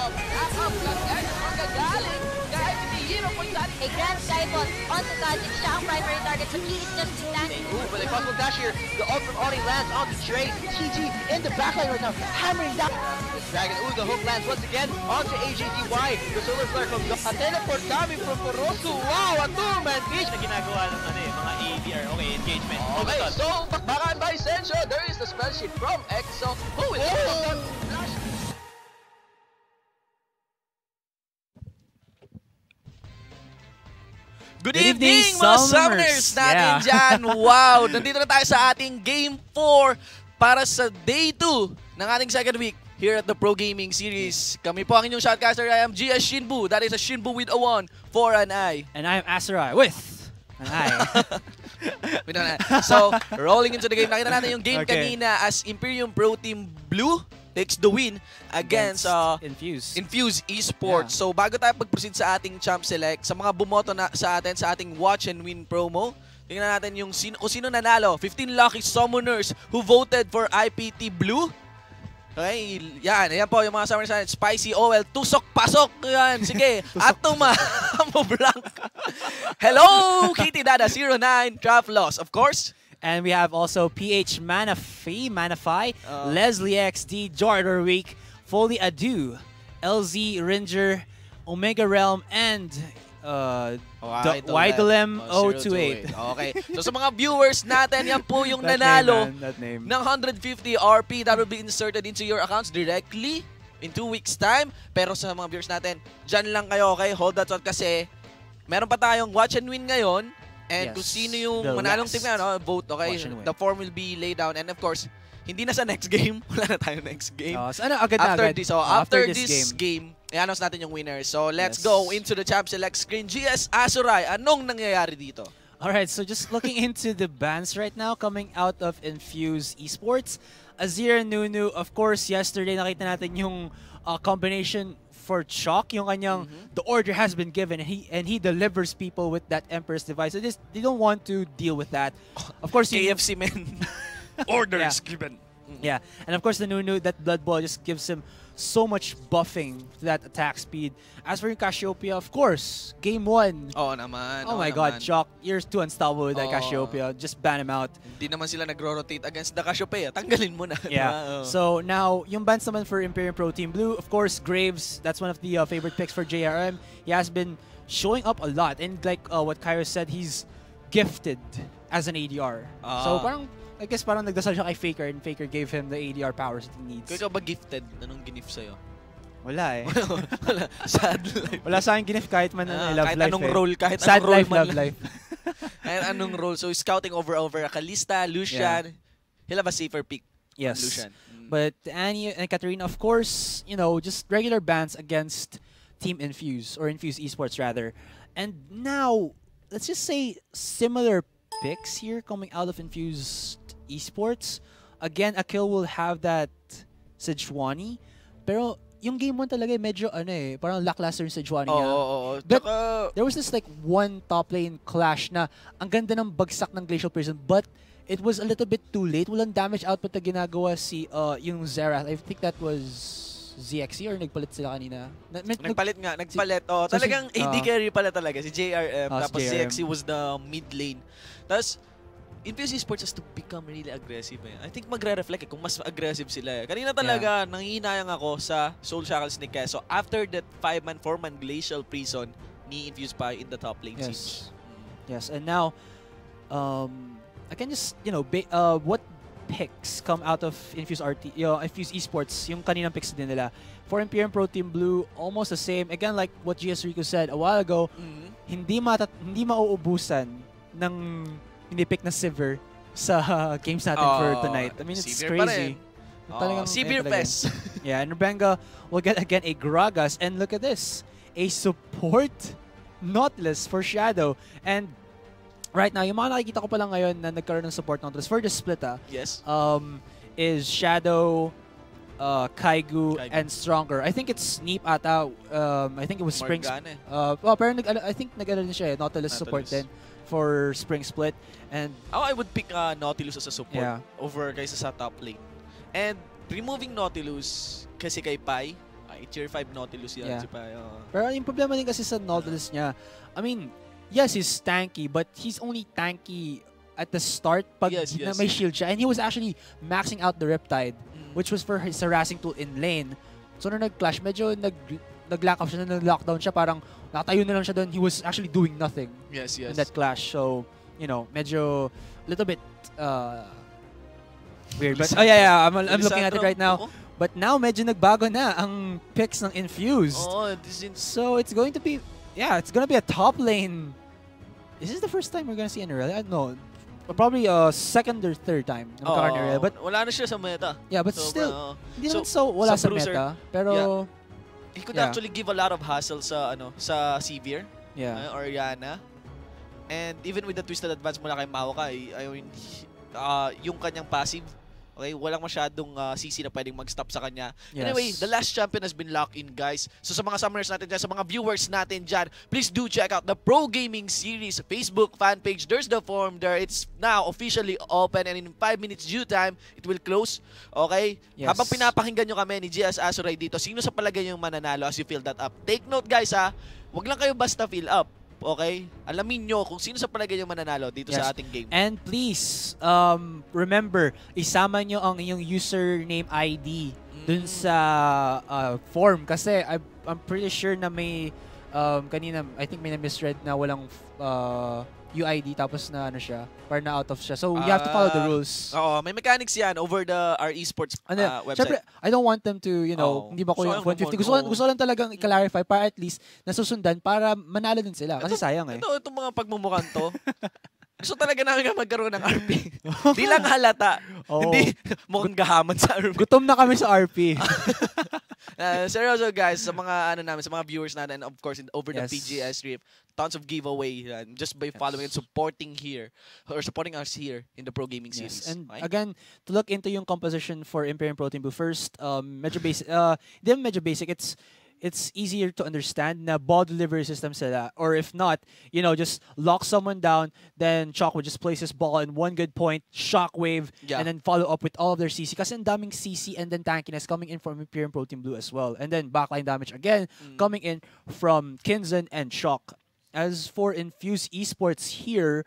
Napaka-flag ang magagaling kahit hindi hero po sa ating A grand skyfall onto Kajic. Siya ang primary target, but he is just standing. Ooh, but a possible dash here. The ult from Oni lands onto Trey. TG in the backline right now, hammering down. Dragon, ooh, the hook lands once again onto AJTY. The solar flare from a teleport coming from Porosu. Wow, a two-man fish. Na ginagawa ng mga ADR. Okay, engagement. Okay, so bakbakan by Sencho. There is the spell sheet from Exo. Who will flash? Good evening, mga summoners natin dyan. Wow, nandito na tayo sa ating Game 4 para sa Day 2 ng ating second week here at the Pro Gaming Series. Kami po ang inyong shoutcaster. I am GS Shinbu. That is a Shinbu with a 1 for an I. And I am Asarai with an I. So, rolling into the game. Nakita natin yung game kanina as Imperium Pro Team Blue takes the win against Infuse Esports. So bago tayo pag-proceed sa ating champ select, sa mga bumoto na sa atin sa ating watch and win promo, tingnan natin yung kung sino nanalo. 15 lucky summoners who voted for IPT Blue. Okay, yan po yung mga summoners natin. Spicy OL, tusok, pasok. Yan, sige. Atuma, Amo Blanc. Hello, Kitty Dada 09, Trap Loss, of course. And we have also PH Manafy, Leslie XD, Jordan Week, Foley Adu, LZ Ringer, Omega Realm, and Widolem 028. Okay. So sa mga viewers natin, yan po yung nanalo ng 150 RP that will be inserted into your accounts directly in 2 weeks time. Pero sa mga viewers natin, dyan lang kayo, okay? Hold that thought kasi meron pa tayong watch and win ngayon. And kung sino yung manalong team na, vote, okay? The form will be laid down. And of course, hindi na sa next game. Wala na tayo next game. So ano, agad na agad. After this game, i-announce natin yung winner. So let's go into the champ select screen. GS Azurai, anong nangyayari dito? Alright, so just looking into the bans right now coming out of Infuse Esports. Azir Nunu, of course, yesterday nakita natin yung combination for Chalk, yung kanyang the order has been given and he delivers people with that Emperor's device. So they don't want to deal with that. Of course, KFC men. Orders given. Yeah, and of course the Nunu, that Blood Ball just gives him so much buffing to that attack speed. As for yung Cassiopeia, of course, game 1. Oh naman. Oh my God, Chalk, you're too unstoppable with that Cassiopeia. Just ban him out. Hindi naman sila nagro-rotate against the Cassiopeia. Tanggalin mo na. Yeah. So now, yung bans naman for Imperium Pro Team Blue, of course, Graves, that's one of the favorite picks for JRM. He has been showing up a lot. And like what Kyro said, he's gifted as an ADR. So parang, I guess parang nagdasal siya kay Faker and Faker gave him the ADR powers that he needs. Kaya ka ba gifted? Anong ginif sa'yo? Wala eh. Wala. Sad life. Wala sa akin ginif kahit man love kahit life anong role, kahit sad anong role life, man love life. Kahit anong role. So scouting over Kalista, Lucian. He'll have a safer pick. Yes. Lucian. But Annie and Katarina, of course, you know, just regular bans against Team Infuse, or Infuse Esports rather. And now, let's just say similar picks here coming out of Infuse Esports. Again, Akil will have that Sejuani. Pero yung game 1 talaga medyo parang lackluster yung Sejuani niya. But there was this like one top lane clash na ang ganda ng bagsak ng Glacial Prison, but it was a little bit too late. Walang damage output na ginagawa si yung Xerath. I think that was ZXC or nagpalit sila kanina? Nagpalit nga, nagpalit. Talagang AD carry pala talaga si JRM. Tapos ZXC was the mid lane. Tapos Infuse Esports has to become really aggressive. I think magre-reflect kung mas aggressive sila. Kanina talaga, nangihinayang ako sa Soul Shackles ni Keso after that 5-man, 4-man Glacial Prison ni Infuse pa in the top lane siege. Yes, and now, I can just, you know, what picks come out of Infuse Infuse Esports, yung kaninang picks din nila. For Imperium Pro Team Blue, almost the same. Again, like what GS Rico said a while ago, hindi mauubusan ng pick na Sivir sa games natin for tonight. I mean, it's crazy. Sivir Fest. Yeah, and Rubenga will get again a Gragas. And look at this. A support Nautilus for Shadow. And right now, yung mga nakikita ko pa lang ngayon na nagkaroon ng support Nautilus for the split, yes. Is Shadow, Kaigu, and Stronger. I think it's Neep ata. I think it was Spring. Pero I think nag-alala siya Nautilus support din for Spring Split. And I would pick Nautilus as a support over kaysa sa top lane. And removing Nautilus kasi kay Pai, Ay, Tier 5 Nautilus yan. Yeah. Si Pai. Pero yung problema din kasi sa Nautilus niya, I mean, yes, he's tanky, but he's only tanky at the start pag na may shield siya. And he was actually maxing out the Riptide, which was for his harassing tool in lane. So nung nag-clash, medyo nag-lack off siya, nag-lockdown siya, parang nakatayo na lang siya doon. He was actually doing nothing in that clash. So, you know, medyo little bit weird. But, I'm looking at it right now. But now, medyo nagbago na ang picks ng Infused. So, it's going to be, it's going to be a top lane. Is this the first time we're going to see an Irelia? No. Probably second or third time na magkakaroon ng Irelia. But wala na siya sa meta. Yeah, but still, hindi naman wala sa meta. Pero, he could actually give a lot of hassle sa Severe or Yana. And even with the Twisted Advance mula kay Maokai, I mean, yung kanyang passive, okay, walang masyadong CC na pwedeng mag-stop sa kanya. Anyway, the last champion has been locked in, guys. So sa mga summoners natin dyan, sa mga viewers natin dyan, please do check out the Pro Gaming Series Facebook fan page. There's the form there. It's now officially open and in 5 minutes due time, it will close. Okay? Yes. Habang pinapakinggan nyo kami ni GS Azuray dito, sino sa palagay yung mananalo as you fill that up? Take note, guys, wag lang kayo basta fill up. Okay? Alamin nyo kung sino sa palagay yung mananalo dito sa ating game. And please, remember, isama nyo ang inyong username ID dun sa form. Kasi I'm pretty sure na may, kanina, I think may na-misread na walang UID tapos na ano siya, para na out of siya. So, you have to follow the rules. Oo, may mechanics yan over the our esports website. Siyempre, I don't want them to, you know, hindi ba ko yung 150. Gusto lang talagang i-clarify para at least nasusundan para manalo din sila. Kasi sayang eh. Itong mga pagmumukan to, gusto talaga namin magkaroon ng RP. Di lang halata. Hindi mukhang gahaman sa RP. Gutom na kami sa RP. Seryoso guys, sa mga namin, sa mga viewers natin, of course, over the PGS Rift, tons of giveaway just by following and supporting us here in the Pro Gaming Series. And again, to look into yung composition for Imperium Pro Team Blue first, medyo basic. Then medyo basic. It's easier to understand na ball delivery system sila. Or if not, you know, just lock someone down, then Chalk would just place his ball in one good point, shockwave, and then follow up with all of their CC. Kasi ang daming CC and then tankiness coming in from Imperium Pro Team Blue as well. And then backline damage again coming in from Kinzon and Shock. As for Infuse Esports here,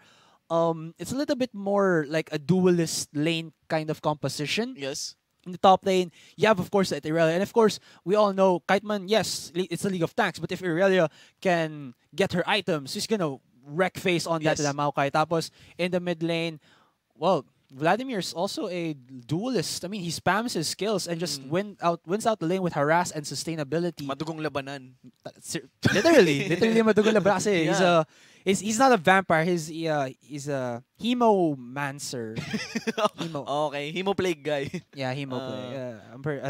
it's a little bit more like a duelist lane kind of composition. Yes. In the top lane, you have, of course, Irelia. And, of course, we all know, Kiteman, yes, it's a League of Tanks. But if Irelia can get her items, she's going to wreck face on that to the Maokai. Tapos, in the mid lane, well, Vladimir's also a duelist. I mean, he spams his skills and just wins out the lane with harass and sustainability. Madugong labanan. Literally madugong labanan kasi he's not a vampire. He's a hemomancer. Okay, hemoplague guy. Yeah, hemoplague.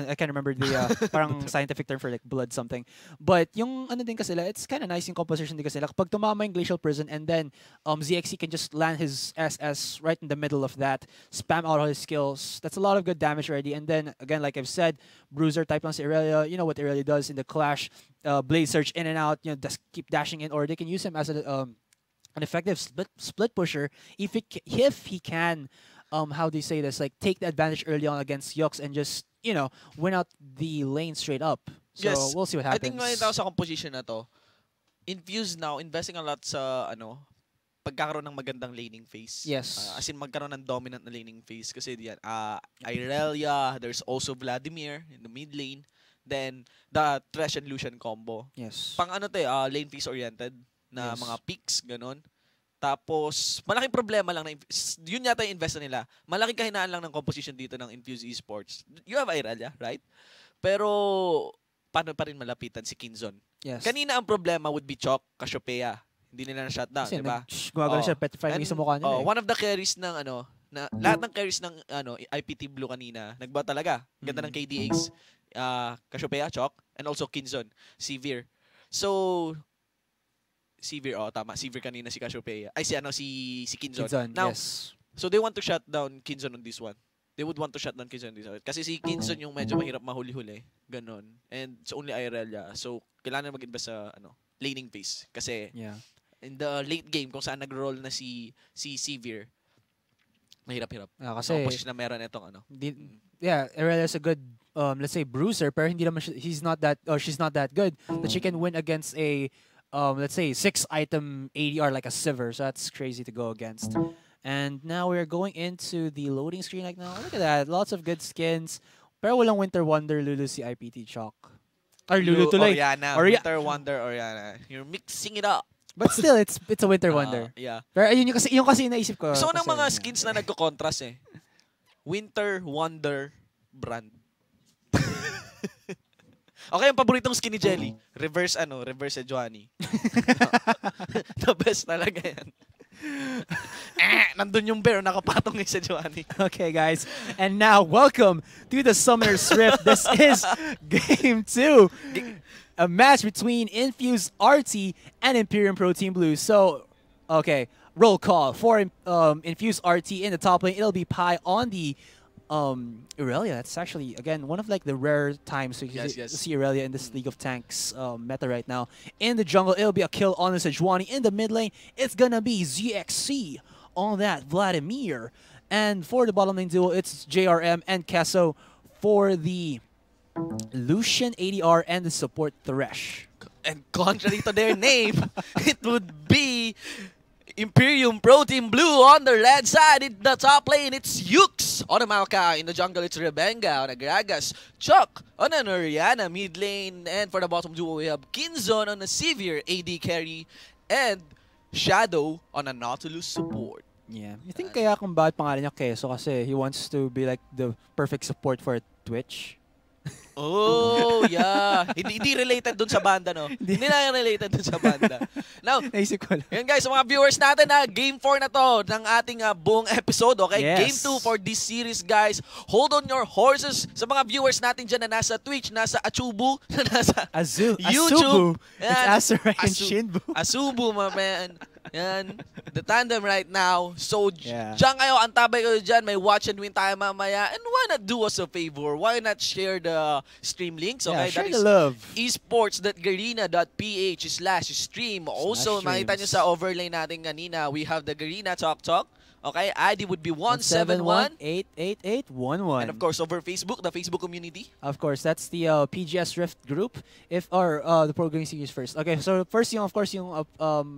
I can't remember the parang scientific term for like blood something. But yung ano din kasi it's kind of nice yung composition din kasi kapag tumama yung Glacial Prison and then ZXC can just land his SS right in the middle of that, spam out all his skills. That's a lot of good damage already. And then again, like I've said, Bruiser type lang si Irelia. You know what Irelia does in the clash. Blade Search in and out, you know, just keep dashing in, or they can use him as an effective split pusher if he can, how do you say this, like take the advantage early on against Yux and just, you know, win out the lane straight up. So we'll see what happens. I think makita ko sa composition na to, Infuse now investing a lot sa pagkakaroon ng magandang laning phase. Yes. As in magkaroon ng dominant na laning phase kasi diyan Irelia, there's also Vladimir in the mid lane. Then, the Thresh and Lucian combo. Yes. Pang lane phase oriented na mga picks, ganon. Tapos, malaking problema lang yun yata yung invest nila. Malaking kahinaan lang ng composition dito ng Infuse Esports. You have Irelia, right? Pero, paano pa rin malapitan si Kinzon? Yes. Kanina ang problema would be Chok, Cassiopeia. Hindi nila na-shutdown, di ba? Gumagano siya, petrify sa mukha nila. One of the carries ng lahat ng carries ng IPT Blue kanina, nagba talaga. Ganda ng KDAs. Cassiopeia, Chok, and also Kinzon, Severe. So, Severe, tama. Severe kanina si Cassiopeia. Ay, si Kinzon. Now, so they want to shut down Kinzon on this one. They would want to shut down Kinzon on this one. Kasi si Kinzon yung medyo mahirap mahuli-huli. Ganon. And it's only Irelia. So, kailangan mag-invest sa laning phase. Kasi, in the late game, kung saan nag-roll na si Severe, Mahirap-hirap. Kasi position na meron itong ano. Yeah, Irelia is a good let's say bruiser, pero hindi naman he's not that or she's not that good that she can win against a let's say 6-item ADR like a Sivir. So that's crazy to go against. And now we're going into the loading screen like now. Look at that. Lots of good skins. Pero walang Winter Wonder Lulu si IPT Chalk. Or Lulu tuloy. Oriana. Winter Wonder Oriana. You're mixing it up. But still, it's a Winter Wonder. Yeah. Pero yun yung kasi naisip ko. Gusto ko ng mga skins na nagko-contrast eh. Winter Wonder brand. Okay, yung paboritong skin ni Jelly. Reverse Johnny. The best talaga yan. Nandun yung bear, nakapatong sa Johnny. Okay, guys. And now, welcome to the Summoner's Rift. This is Game 2. A match between Infuse RT and Imperium Pro Team Blue. So, okay, roll call for Infuse RT in the top lane. It'll be Pi on the Irelia. That's actually, again, one of like the rare times to see Irelia in this League of Tanks meta right now. In the jungle, it'll be a kill on the Sejuani. In the mid lane, it's gonna be ZXC on that Vladimir. And for the bottom lane duo, it's JRM and Kesso for the Lucian ADR and the support Thresh. And contrary to their name, it would be Imperium Pro Team Blue on the red side. In the top lane, it's Yux on the Maokai. In the jungle, it's Rebenga on the Gragas. Chuck on an Oriana mid lane. And for the bottom duo, we have Kinzon on a Severe AD carry. And Shadow on a Nautilus support. Yeah. You think kaya kung bakit pangalan niya Keso kasi he wants to be like the perfect support for Twitch? Oh, yeah. Hindi related dun sa banda, no? Hindi na related dun sa banda. Now, naisip ko lang. Yun guys, sa mga viewers natin, Game 4 na to ng ating buong episode, okay? Yes. Game 2 for this series, guys. Hold on your horses. Sa mga viewers natin dyan na nasa Twitch, nasa Achubu, na nasa YouTube. It's Azurai and Shinbu. Asubu, my man. Yan. The tandem right now. So, yeah. Diyan kayo, antabay kayo dyan. May watch and win tayo mamaya. And why not do us a favor? Why not share the stream links? Okay, yeah, share that the is love. esports.garena.php/stream. Also, makita nyo sa overlay natin kanina, we have the Garena TalkTalk. Okay, ID would be 171-888-11. And of course, over Facebook, the Facebook community. Of course, that's the PGS Rift group. The Pro Gaming Series first. Okay, so first, of course, yung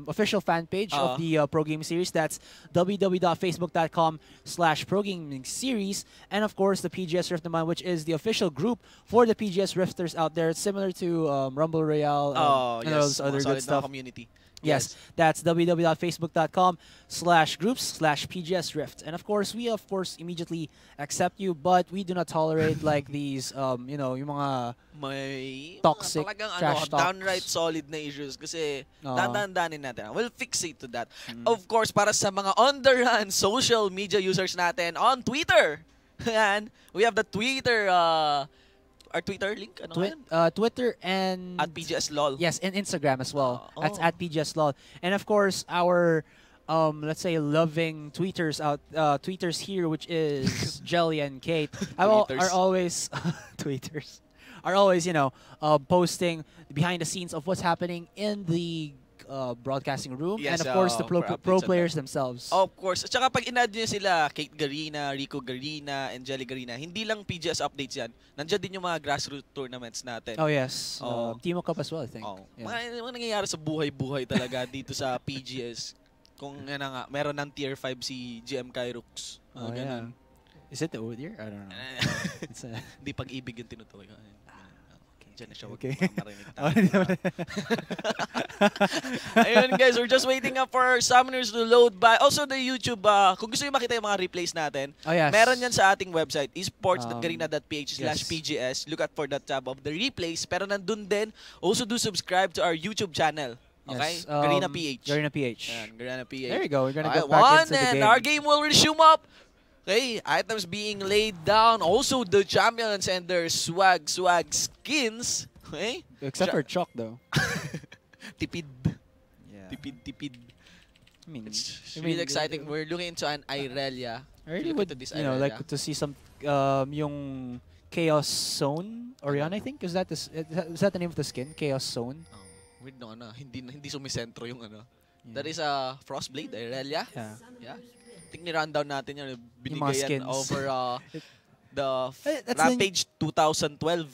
official fan page of the Pro Gaming Series. That's www.facebook.com/Pro Gaming Series. And of course, the PGS Rift naman, which is the official group for the PGS Rifters out there. It's similar to Rumble Royale and all this other good stuff. Community. Yes, that's www.facebook.com/groups/PGS Rift. And of course, we immediately accept you, but we do not tolerate like these, yung mga may toxic, trash talks. Downright solid na issues kasi dandanin natin. We'll fixate to that. Of course, para sa mga on-the-run social media users natin on Twitter. And we have the Twitter our Twitter link? Twitter and at PGS LOL. Yes, and Instagram as well. That's at PGS LOL. And of course, our let's say loving tweeters here, which is Jelly and Kate, are always tweeters. Are always posting behind the scenes of what's happening in the broadcasting room, and of course the pro players themselves. Of course. At saka pag in-add nyo sila, Kate Garena, Rico Garena, and Jelly Garena, hindi lang PGS updates yan. Nandiyan din yung mga grassroots tournaments natin. Oh yes. Team Cup as well, I think. Yeah. Mga nangyayari sa buhay-buhay talaga dito sa PGS. Kung nga, meron ng tier 5 si GM Kyrux. Yeah. Is it the Odir? I don't know. Hindi pag-ibig yung tinutuloy. Diyan na siya, wag marinig Ayun guys, we're just waiting up for our summoners to load by. Also the YouTube, kung gusto nyo makita yung mga replays natin, meron yan sa ating website, esports.garena.php/PGS. Look out for that tab of the replays. Pero nandun din, also do subscribe to our YouTube channel. Okay? Yes, Garena PH. Garena PH. Yan, Garena PH. There you go. We're gonna go back into the game. And our game will resume up. Okay, items being laid down. Also, the champions and their swag skins. Okay? Except for Chalk, though. Tipid. Yeah. Tipid. I mean, it's really exciting. We're looking into an Irelia. I really would, like to see some, yung Chaos Zone Oriana, I think. Is that the name of the skin? Chaos Zone? Oh, weird no, hindi sumisentro yung ano. Yeah. That is a Frostblade, Irelia. Yeah. think ni-rundown natin yan. Yung mga Binigay yan skins. over the That's Rampage 2012.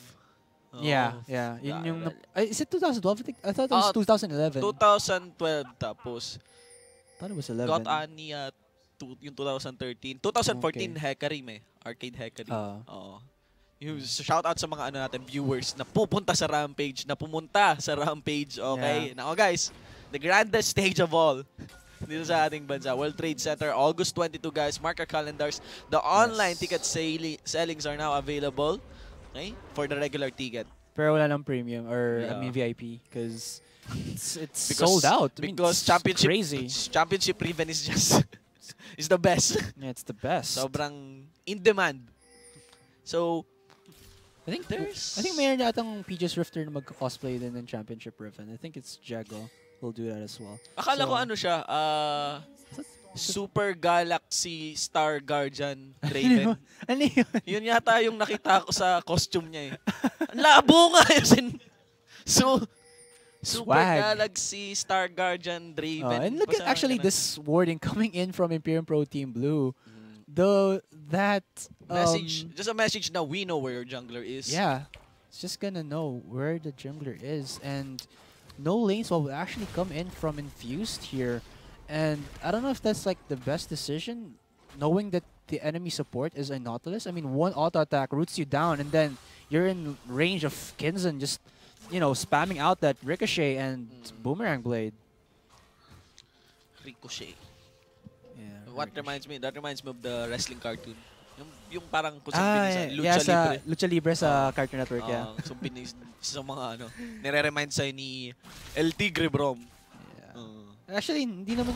Yeah. Yun Yeah, yung... well, is it 2012? I thought it was 2011. 2012 tapos I thought it was 11. got Ani yung 2013. 2014 Okay. Hecarim Arcade Hecarim. Oo. Yung shoutout sa mga natin viewers na pumunta sa Rampage, na pumunta sa Rampage, okay? Now guys, the grandest stage of all dito sa ating bansa, World Trade Center, August 22 guys, mark our calendars. The online ticket sellings are now available, okay, for the regular ticket. Pero wala ng premium or I mean VIP because it's sold out. Because championship Riven is just is the best. Yeah, it's the best. Sobrang in demand. So I think mayroon natang PGS Rifter na mag-cosplay din ng Championship Riven. I think it's Jago will do that as well. Akala ko ano siya, Super Galaxy Star Guardian Draven. Ano yun? Yun yata yung nakita ko sa costume niya eh. Ang labo nga yun. Super Galaxy Star Guardian Draven. And look at actually this wording coming in from Imperium Pro Team Blue. That message, just a message na we know where your jungler is. Yeah. It's just gonna know where the jungler is, and no lanes will actually come in from Infused here. And I don't know if that's like the best decision, knowing that the enemy support is a Nautilus. I mean, one auto attack roots you down, and then you're in range of Kinzen just, spamming out that Ricochet and Boomerang Blade. Ricochet. Yeah. That reminds me of the wrestling cartoon. Yung parang kung saan Lucha Libre sa Cartoon Network, yeah. So sa mga nire-remind sa'yo ni El Tigre Brom. Actually, hindi naman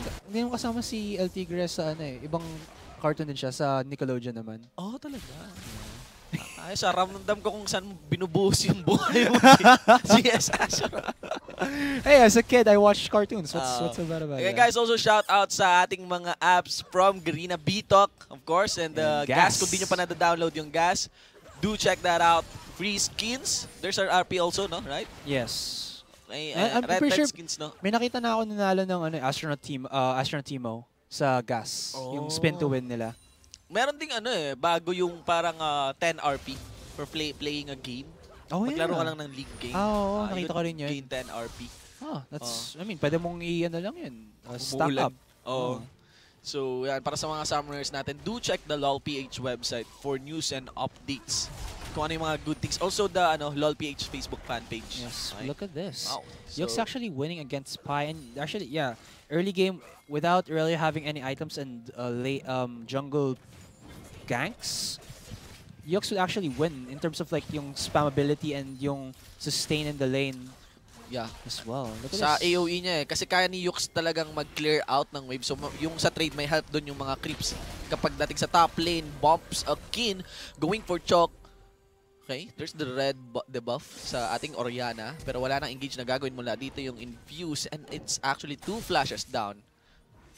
kasama si El Tigre sa ibang cartoon din siya sa Nickelodeon naman. Oh, talaga. Ay, sa ramdam ko kung saan binubuhos yung buhay mo. CS Asher. Hey, as a kid, I watched cartoons. What's so bad about okay, that? guys, also shout out sa ating mga apps from Garena, BTalk, of course, and Gas. Kung di nyo pa na-download yung Gas, do check that out. Free skins. There's our RP also, no? Right? Yes. I'm pretty sure skins, no? May nakita na ako nanalo ng Astronaut Teemo sa Gas. Yung spin to win nila. Meron ding bago yung parang 10 RP for playing a game. Maglaro ka lang ng league game. Nakita ko rin yun. Gain 10 RP. That's, I mean, pwede mong lang yun. Stack up. So, yan, para sa mga summoners natin, do check the LOLPH website for news and updates. Kung ano yung mga good things. Also, the LOLPH Facebook fan page. Yes, look at this. Wow. Yuke's actually winning against Pi. And actually, yeah, early game, without really having any items and jungle ganks, Yuke's would actually win in terms of like yung spammability and yung sustain in the lane. Yeah. As well. Look at sa this. AoE niya kasi kaya ni Yuke's talagang mag-clear out ng wave. So yung sa trade may help doon yung mga creeps. Kapag dating sa top lane, bumps a kin, going for chalk. Okay, there's the red debuff sa ating Orianna, pero wala nang engage na gagawin mula dito yung Infuse, and it's actually 2 flashes down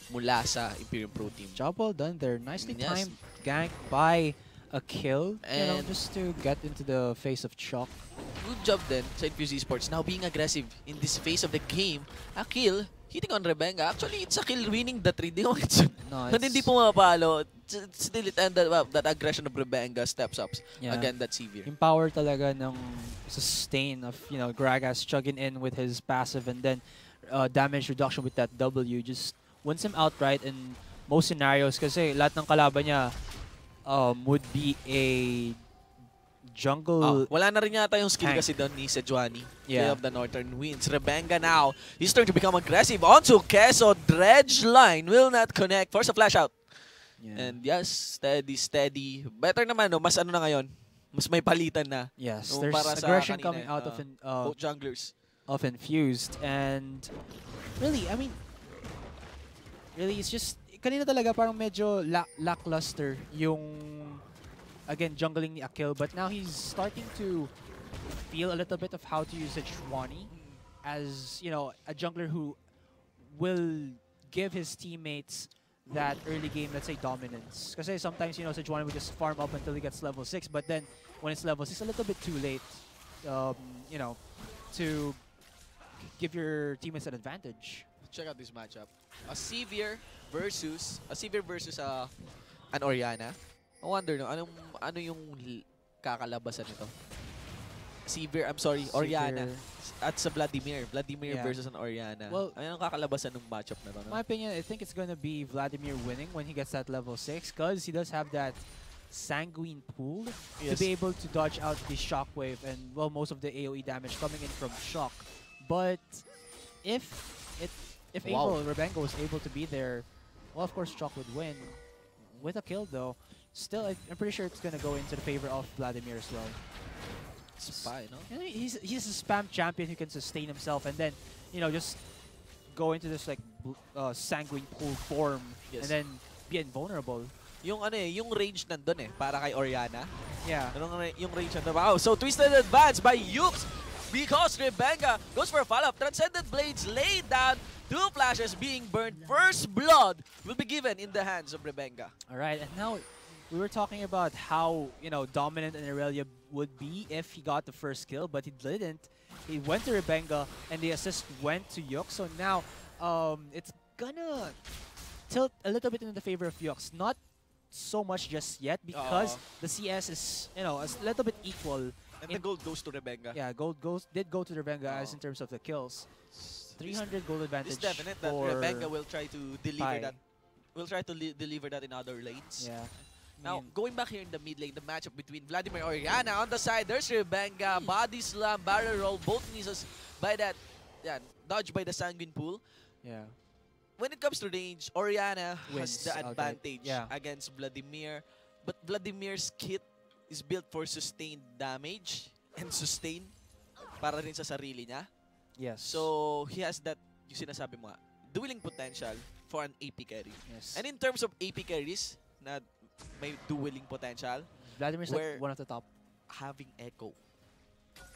mula sa Imperium Pro Team. Job well done there. Nicely timed gank by a kill, and just to get into the face of Chalk. Good job then sa Infuse Esports. Now being aggressive in this phase of the game, a kill hitting on Rebenga. Actually, it's a kill winning the 3D. Hindi pumapalo. Still it ended up that aggression of Rebenga steps up. Again, that's severe. Yung power talaga ng sustain of, Gragas chugging in with his passive and then damage reduction with that W just wins him outright in most scenarios kasi lahat ng kalaban niya would be a jungle. Wala na rin yata yung skill kasi doon ni Sejuani. Play of the Northern Winds. Rebenga now. He's starting to become aggressive. Onto Queso. Dredge line will not connect. Force a flash out. And yes, steady. Better naman, no? Mas na ngayon. Mas may palitan na. Yes, there's aggression coming out of both junglers. Of Infused. And really, I mean, it's just, kanina talaga parang medyo lackluster yung again, jungling ni Akil, but now he's starting to feel a little bit of how to use Sejuani as, a jungler who will give his teammates that early game, let's say, dominance. Because sometimes, Sejuani would just farm up until he gets level 6, but then when it's level 6, a little bit too late, to give your teammates an advantage. Check out this matchup. A severe versus Sivir versus an Orianna. I wonder no, ano yung kakalabasan nito? Sivir, I'm sorry, Orianna. At sa Vladimir versus an Orianna. Well, ano ang kakalabasan ng matchup na to? No? My opinion, I think it's gonna be Vladimir winning when he gets that level 6 because he does have that sanguine pool to be able to dodge out the shockwave and well most of the AoE damage coming in from shock. But if Rebenga was able to be there, well of course shock would win. With a kill though, still I'm pretty sure it's gonna go into the favor of Vladimir as well. Spy, no? He's a spam champion who can sustain himself and then, you know, just go into this like sanguine pool form and then be invulnerable. Yung yung range nandun para kay Orianna. Yeah. Yung range nandun. Wow, so twisted advance by Yuks because Rebenga goes for a follow-up. Transcendent Blades laid down, 2 flashes being burned. First blood will be given in the hands of Rebenga. Alright, and now we were talking about how, you know, dominant an Irelia would be if he got the first kill, but he didn't. He went to Rebenga, and the assist went to Yuk. So now, it's gonna tilt a little bit in the favor of Yux. Not so much just yet because the CS is, you know, a little bit equal. And the gold goes to Rebenga. Yeah, gold did go to Rebenga as in terms of the kills. 300 gold advantage. It's definite that Rebenga will try to deliver that. Will try to deliver that in other lanes. Yeah. Now, going back here in the mid lane, the matchup between Vladimir and Orianna. On the side, there's Rebenga, body slam, barrel roll, both misses by that, dodged by the Sanguine Pool. Yeah. When it comes to range, Orianna Wins has the advantage against Vladimir. But Vladimir's kit is built for sustained damage and sustain para rin sa sarili niya. Yes. So, he has that, yung sinasabi mo, dueling potential for an AP carry. Yes. And in terms of AP carries, na may dueling potential, Vladimir's like one of the top. Having Echo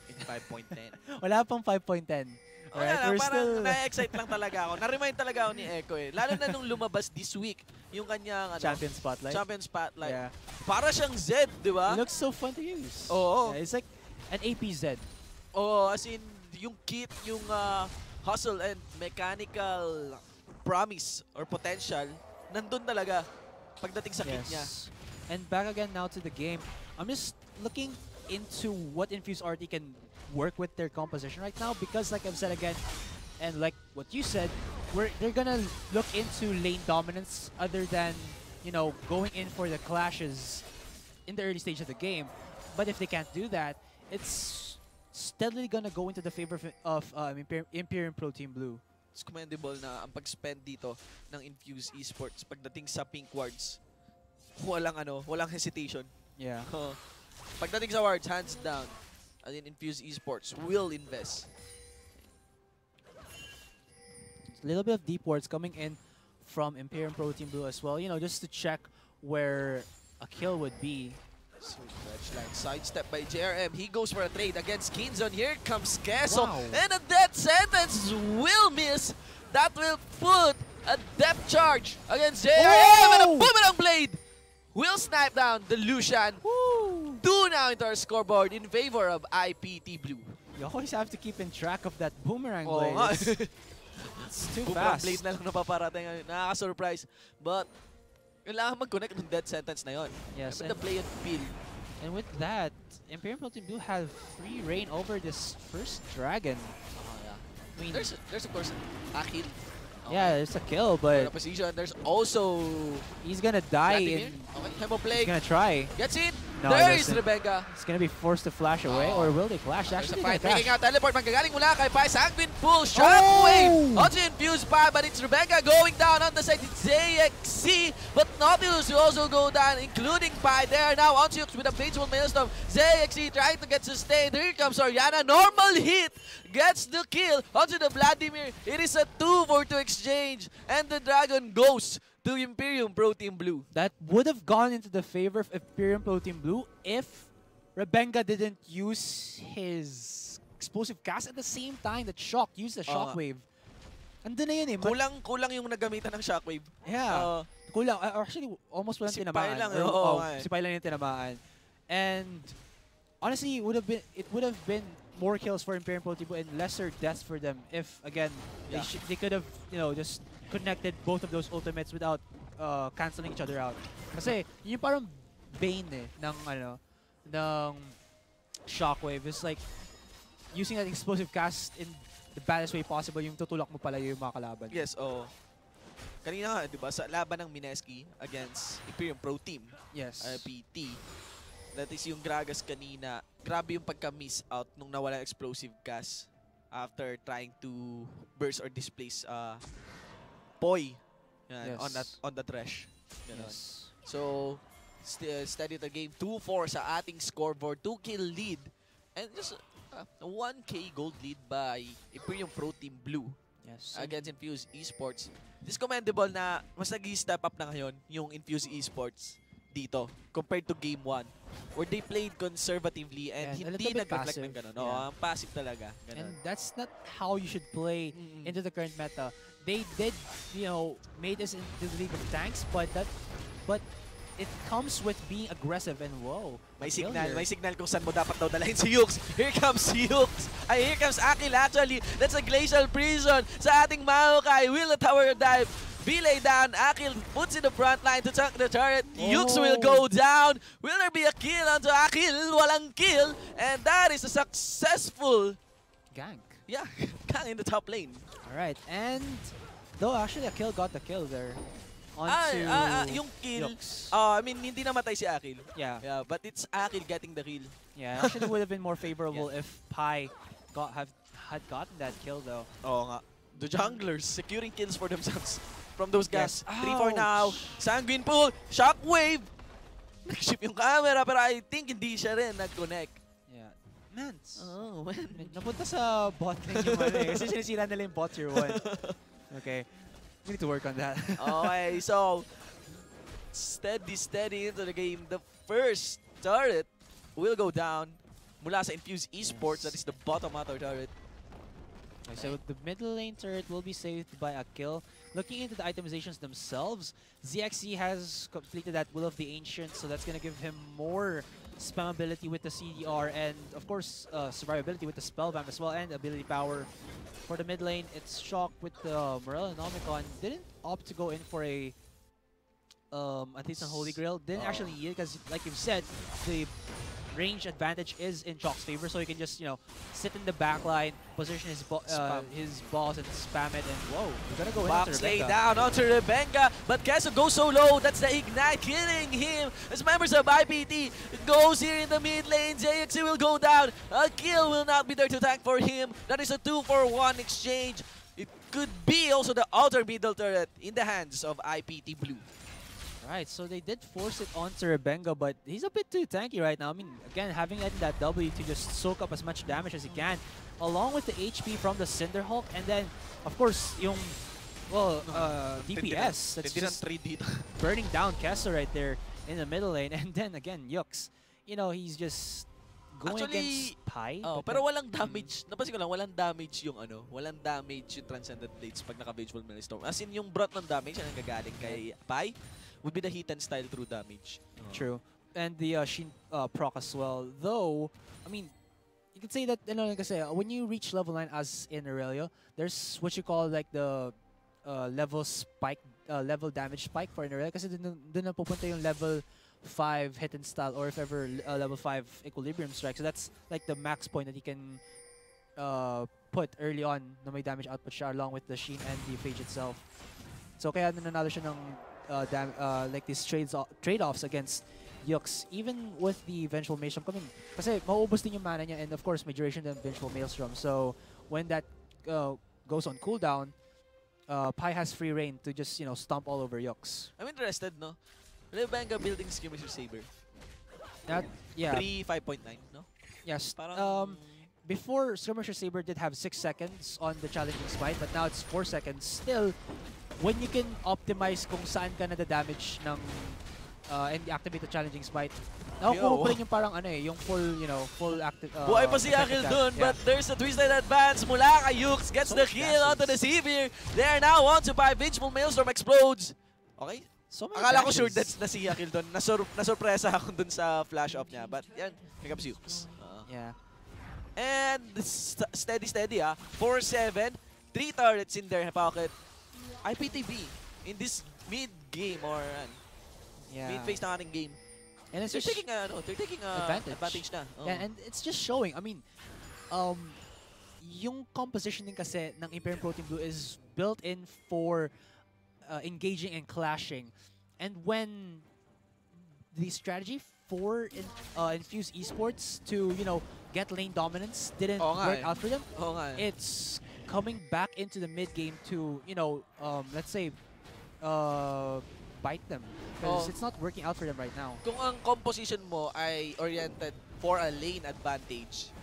in 5.10. Wala pang 5.10. Alright, Wala we're parang still na-excite lang talaga ako. Na-remind talaga ako ni Echo Lalo na nung lumabas this week, yung kanyang Champion Spotlight. Champion Spotlight. Yeah. Para siyang Z, di ba? It looks so fun to use. Oo. Yeah, it's like an APZ. Oo, as in, yung kit, yung hustle and mechanical promise or potential, nandun talaga pagdating sa kit niya. And back again now to the game. I'm just looking into what Infuse RT can work with their composition right now because like I've said again, and like what you said, they're gonna look into lane dominance other than, you know, going in for the clashes in the early stage of the game. But if they can't do that, it's steadily gonna go into the favor of Imperium Pro Team Blue. It's commendable na ang pag-spend dito ng Infuse Esports pagdating sa pink wards. Walang hesitation. Yeah. Pagdating sa wards, hands down, I think Infuse Esports will invest. A little bit of deep wards coming in from Imperium Pro Team Blue as well, you know, just to check where a kill would be. So, line sidestep by JRM. He goes for a trade against Kinzon. Here comes Keso. Wow. And a death sentence will miss. That will put a depth charge against JRM. And a boomerang blade will snipe down the Lucian. Woo! 2 now into our scoreboard in favor of IPT Blue. You always have to keep in track of that boomerang Oo blade. nga. It's too Boomerang fast. blade na lang napaparating. Nakaka-surprise. But, kailangan mag-connect ng death sentence na yun. Yes, With the play and feel. and with that, Imperium Pro Team Blue have free reign over this first dragon. Yeah. I mean, There's of course a kill. yeah, there's a kill, For but the position. There's also he's gonna die. Vladimir. Okay, Hemo He's Plague. gonna try. Gets it. No, There he is doesn't. Rebenga. He's gonna be forced to flash away, or will they flash? There's a Actually, fight. they're Making gonna out teleport. Manggagaling mula kay Pai. Sanguine Pool. Shockwave. Also infused pa, but it's Rebenga going down on the side. It's ZXC. But Nautilus will also go down, including Pai. There now on Yux with a Blazewell Maelstrom. ZXC trying to get sustained. Here comes Orianna. Normal hit. Gets the kill onto the Vladimir. It is a 2-for-2 exchange. And the Dragon goes to Imperium Pro Team Blue. That would have gone into the favor of Imperium Pro Team Blue if Rebenga didn't use his explosive cast at the same time that Shock used the Shockwave. Andun na yun eh. Kulang yung nagamitan ng Shockwave. Yeah. Kulang. Actually, almost walang Si Pai tinamaan. lang, Oo, si Pai lang yung tinamaan. And honestly, it would have been more kills for Imperium Pro Team and lesser deaths for them if, again, they could have, just connected both of those ultimates without canceling each other out. Kasi yung parang bane ng Shockwave is like using an explosive cast in the baddest way possible, yung tutulak mo pala yung mga kalaban. Yes, kanina nga, di ba, sa laban ng Mineski against Imperium Pro Team, yes, PT, that is yung Gragas kanina, grabe yung pagka-miss out nung nawala explosive cast after trying to burst or displace Poi on the trash. Yes. So, steady the game. 2-4 sa ating scoreboard. 2-kill lead. And just 1K gold lead by Imperium Pro Team Blue against Infuse Esports. This commendable na mas nag-step up na ngayon yung Infuse Esports dito compared to Game 1 where they played conservatively and hindi nag-reflect ng gano'n. No, passive talaga. Ganun. And that's not how you should play into the current meta. They did, made us into the League of Tanks, but it comes with being aggressive and may signal kung saan mo dapat daw dalahin si Yux. Here comes Yux. Here comes Akil actually. That's a glacial prison sa ating Maokai. Will the tower dive? Belay down. Akil puts in the front line to tank the turret. Yux will go down. Will there be a kill onto Akil? Walang kill. And that is a successful gank. Yeah, gank in the top lane. Alright, and though actually Akil got the kill there. Yung kill, Yux. I mean, hindi namatay si Akil. Yeah, but it's Akil getting the kill. Yeah, actually would have been more favorable if Pi had gotten that kill though. Oo nga. The junglers securing kills for themselves from those guys. Yes. 3-4 now. Sanguine Pool. Shockwave. Nag-ship yung camera pero I think hindi siya rin nag-connect. Yeah. Mans. Oh, man. Napunta sa bot lane yung kasi sinisira nila yung bot tier 1. Okay. We need to work on that. Okay, so steady into the game. The first turret will go down mula sa Infuse Esports. That is the bottom outer turret. Okay, so the middle lane turret will be saved by a kill. Looking into the itemizations themselves, ZXC has completed that Will of the Ancient, so that's going to give him more spammability with the CDR and, of course, survivability with the Spellvamp as well, and ability power. For the mid lane, it's Shock with the Morel and Omicron. Didn't opt to go in for a at least a Holy Grail. Didn't actually yield because, like you've said, the range advantage is in Shock's favor, so he can just sit in the back line, position his balls and spam it, and whoa, we're gonna go in Box lay down onto Rebenga, but Keso goes so low. That's the Ignite killing him as members of IPT goes here in the mid lane. JXC will go down. A kill will not be there to tank for him. That is a 2-for-1 exchange. It could be also the outer middle turret in the hands of IPT Blue. Right, so they did force it onto Rebenga, but he's a bit too tanky right now. I mean, again, having that W to just soak up as much damage as he can, along with the HP from the Cinderhawk, and then, of course, yung, DPS. That's just burning down Kessa right there in the middle lane. And then, again, Yux. He's just going against Pi. Pero walang damage. Napansin ko lang, walang damage yung walang damage yung Transcendent Blades pag naka-Vengeful Maelstrom. As in, yung brought ng damage na nanggagaling kay Pi would be the hit and style through damage. True. And the Shin proc as well. Though, I mean, you could say that, kasi when you reach level 9 as in Aurelio, there's what you call like the level spike, level damage spike for Aurelio. Kasi dun na pupunta yung level 5 hit and style, or if ever level 5 equilibrium strike. So that's like the max point that you can put early on na may damage output siya along with the Shin and the Phage itself. So kaya nanalo siya ng like these trade-offs against Yux, even with the Vengeful Maelstrom coming. Kasi mauubos din yung mana niya, and of course may duration din Vengeful Maelstrom. So when that goes on cooldown, Pi has free reign to just stomp all over Yux. I'm interested, no? Rebenga building Skirmishes Saber. Yeah. Pre 5.9, no? Yes. Parang before, Skirmisher Saber did have 6 seconds on the challenging smite, but now it's 4 seconds. Still, when you can optimize kung saan ka na-damage ng and activate the challenging smite, nakukuha pa rin yung parang yung full active. Buhay pa si Akil dun, but there's a twisted advance mula kay Yux, gets the kill onto the Sivir. They are now on to buy. Vengeful Maelstrom explodes. Okay? So akala ko sure that's na si Akil dun. Nasurpresa ako dun sa flash off niya, but yan, pick up si Yux. Yeah. And steady, 4-7. 3 turrets in their pocket. IPTB in this mid-game or mid-phase na ating game. And it's they're just taking advantage na. Oh. Yeah, and it's just showing. I mean, yung compositioning kasi ng Imperium Pro Team Blue is built in for engaging and clashing. And when the strategy for Infuse Esports to, get lane dominance didn't work out for them, it's coming back into the mid game to, let's say, bite them. Because it's not working out for them right now. Kung ang composition mo ay oriented for a lane advantage,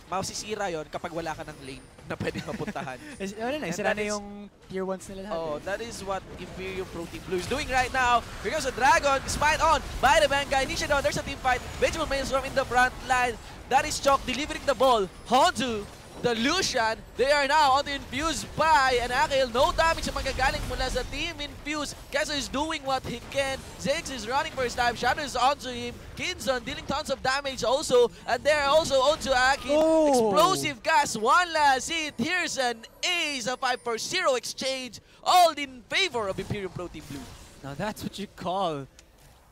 masisira yon kapag wala ka ng lane na pwedeng mapuntahan. Sira na yung tier 1s nila lahat. That is what Imperium Pro Team Blue is doing right now. Here comes the Dragon, spied on by the Benga. Initiated on, there's a team fight. Benjamin Mainstorm in the front line. That is Chok delivering the ball onto the Lucian. They are now on the Infuse by an Akil. No damage sa manggagaling mula sa Team Infuse. Keso is doing what he can. Ziggs is running for his time. Shadow is onto him. Kinson dealing tons of damage also. And they're also onto Akil. Explosive gas. One last hit. Here's an ace. A 5-for-0 exchange. All in favor of Imperium Pro Team Blue. Now that's what you call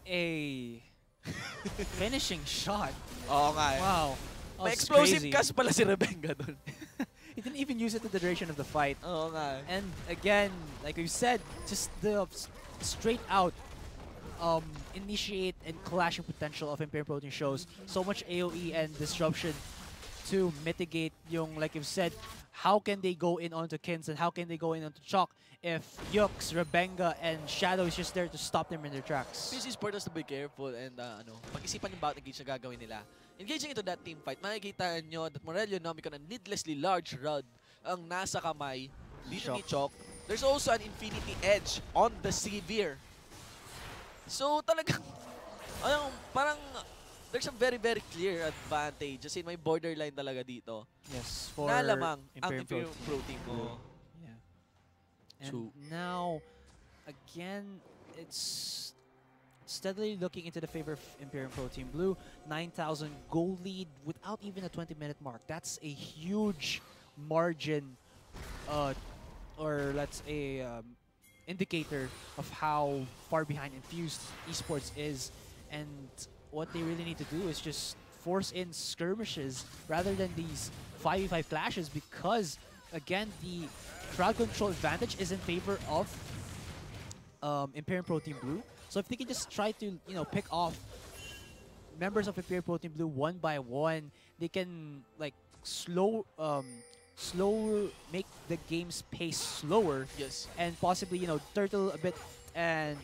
a finishing shot. Wow. May explosive cast pala si Rebenga doon. He didn't even use it in the duration of the fight. And again, like we've said, just the straight out initiate and clashing potential of Imperium Pro Team shows so much AoE and disruption to mitigate yung, like you've said, how can they go in onto Kins and how can they go in onto Chok if Yux, Rebenga, and Shadow is just there to stop them in their tracks. PC Sport has to be careful and pag-isipan yung bawat engage na gagawin nila. Engaging into that team fight, makikita nyo that Morelio Nomico na needlessly large rod ang nasa kamay dito ni Chok. There's also an Infinity Edge on the Severe. So talagang, parang there's a very, very clear advantage. As in, may borderline talaga dito. Yes, for nalamang ang Imperium Pro Team mo. Yeah. And now, again, it's steadily looking into the favor of Imperium Pro Team Blue. 9,000 goal lead without even a 20-minute mark. That's a huge margin, or let's say indicator of how far behind Infused Esports is. And what they really need to do is just force in skirmishes rather than these 5v5 clashes, because again, the crowd control advantage is in favor of Imperium Pro Team Blue. So if they can just try to, pick off members of Imperium Pro Team Blue one by one, they can like make the game's pace slower. Yes. And possibly, turtle a bit and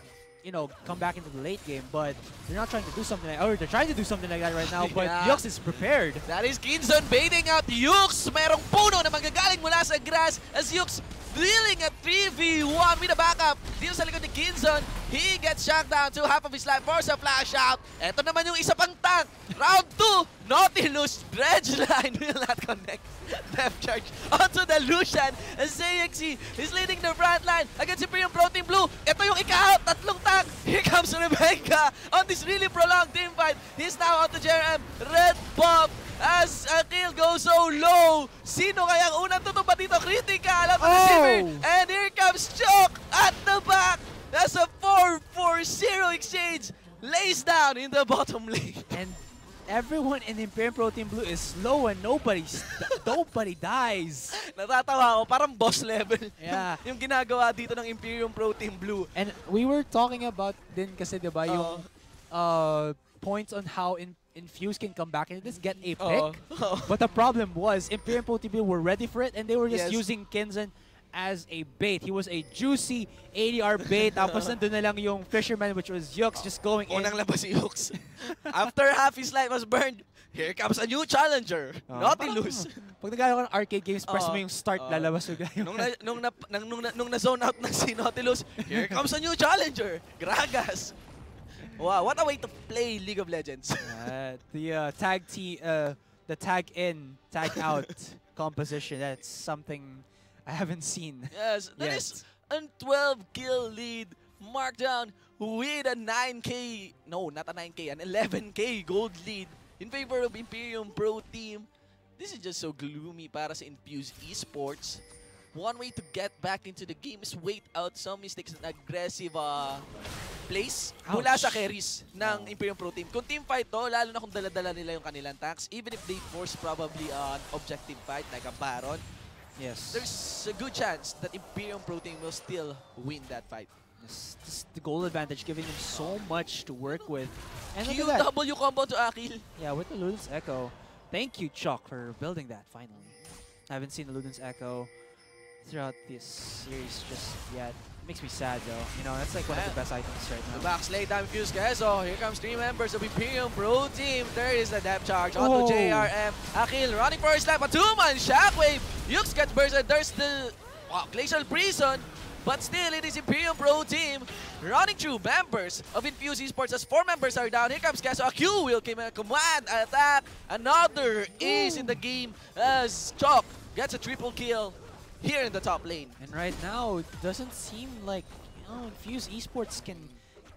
come back into the late game. But they're not trying to do something or they're trying to do something like that right now. But Yux is prepared. That is Kinson baiting out Yux. Merong puno na manggagaling mula sa grass as Yux dealing a 3v1 with a backup. Dito sa likod ni Kinson, he gets shot down to half of his life. Force a flash out. Ito naman yung isa pang tank. Round 2, Nautilus, dredge line will not connect. Depth charge onto the Lucian. As ZXC is leading the front line against Imperium Pro Team Blue. Ito yung ika-out, tatlong tank. Here comes Rebecca on this really prolonged team fight. He's now on to JRM. Red Pop as a kill goes so low. Sino kaya ang unang tutumba dito? Critical on the receiver. And here comes Chok at the back. That's a 4-4-0 exchange. Lays down in the bottom lane. And everyone in Imperium Pro Team Blue is slow and nobody dies. Natatawa ako, parang boss level. Yeah. yung ginagawa dito ng Imperium Pro Team Blue. And we were talking about din kasi, diba, yung points on how Infuse can come back and just get a pick. But the problem was Imperium Pro Team Blue were ready for it and they were just using Kinson as a bait. He was a juicy ADR bait. Tapos nandun na lang yung Fisherman, which was Yux, just going in. Unang labas si Yux. After half his life was burned, here comes a new challenger. Nautilus. Pag nagagawa ka ng arcade games, press mo yung start, lalabas yung nung na-zone out na si Nautilus, here comes a new challenger. Gragas. Wow, what a way to play League of Legends. The the tag in, tag out composition, that's something I haven't seen. Yes, that is a 12-kill lead. Markdown with a 9k, no, not a 9k, an 11k gold lead in favor of Imperium Pro Team. This is just so gloomy para sa Infuse Esports. One way to get back into the game is wait out some mistakes and aggressive plays mula sa carries ng Imperium Pro Team. Kung team fight to, lalo na kung dala-dala nila yung kanilang tanks, even if they force probably an objective fight like a Baron, Yes. there's a good chance that Imperium Pro Team will still win that fight. Yes. Just the goal advantage giving them so much to work with. And look at that. QW combo to Akil. Yeah, with the Luden's Echo. Thank you, Chuck, for building that finally. I haven't seen the Luden's Echo throughout this series just yet. It makes me sad though. You know, that's like one of the best items right now. The back slay down Fuse guys. So here comes 3 members of Imperium Pro Team. There is the depth charge onto JRM. Akil running for his life. A 2-man shockwave. Yux gets bursted. There's the Glacial Prison. But still, it is Imperium Pro Team running through members of Infuse Esports as 4 members are down. Here comes Keso. A Q will come in command attack. Another ace in the game as Chalk gets a triple kill here in the top lane. And right now, it doesn't seem like Infuse Esports can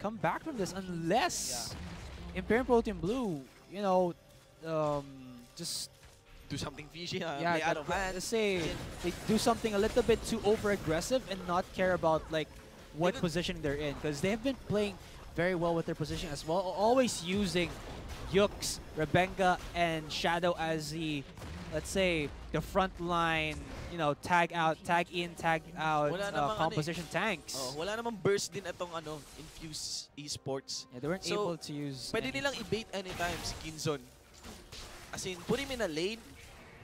come back from this unless Imperium Pro Team Blue, just do something fishy, play out of hand. Let's say they do something a little bit too over-aggressive and not care about like what position they're in, because they have been playing very well with their position as well, always using Yux, Rebenga, and Shadow as the, let's say, the front line, tag out, tag in, tag out composition tanks. Wala namang burst din itong Infuse Esports. Yeah, they weren't able to use. Pwede nilang i-bait anytime si Kinzon. As in, put him in a lane,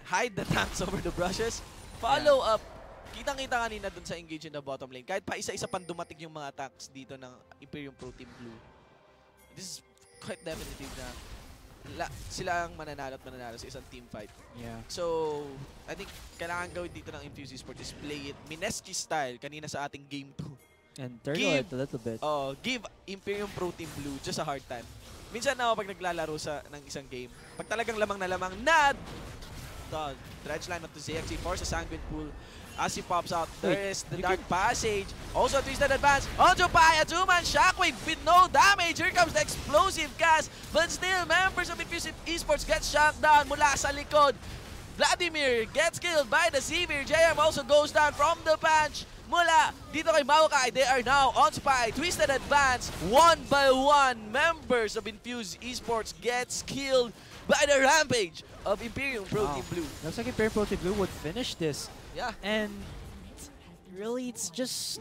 hide the tanks over the brushes, follow up. Kitang-kita kanina dun sa engage in the bottom lane. Kahit pa isa-isa pang dumating yung mga tanks dito ng Imperium Pro Team Blue. This is quite definitive na sila ang mananalo at mananalo sa isang team fight. Yeah. So, I think kailangan gawin dito ng Infuse Esports is play it Mineski style kanina sa ating game 2. And turtle it a little bit. Give Imperium Pro Team Blue just a hard time. Minsan na pag naglalaro ng isang game, pag talagang lamang na lamang, dredge line up to ZXC for sa Sanguine Pool. As he pops out, there is the Dark Passage. Also a twisted advance. Onto Pai, a 2-man shockwave with no damage. Here comes the explosive cast. But still, members of Infuse Esports get shot down mula sa likod. Vladimir gets killed by the Severe. JM also goes down from the punch. Mula dito kay Maokai, they are now on Spy. Twisted advance. 1 by 1, members of Infuse Esports gets killed by the rampage of Imperium Pro Team Blue. Looks like Imperium Pro Team Blue would finish this. Yeah. And really, it's just,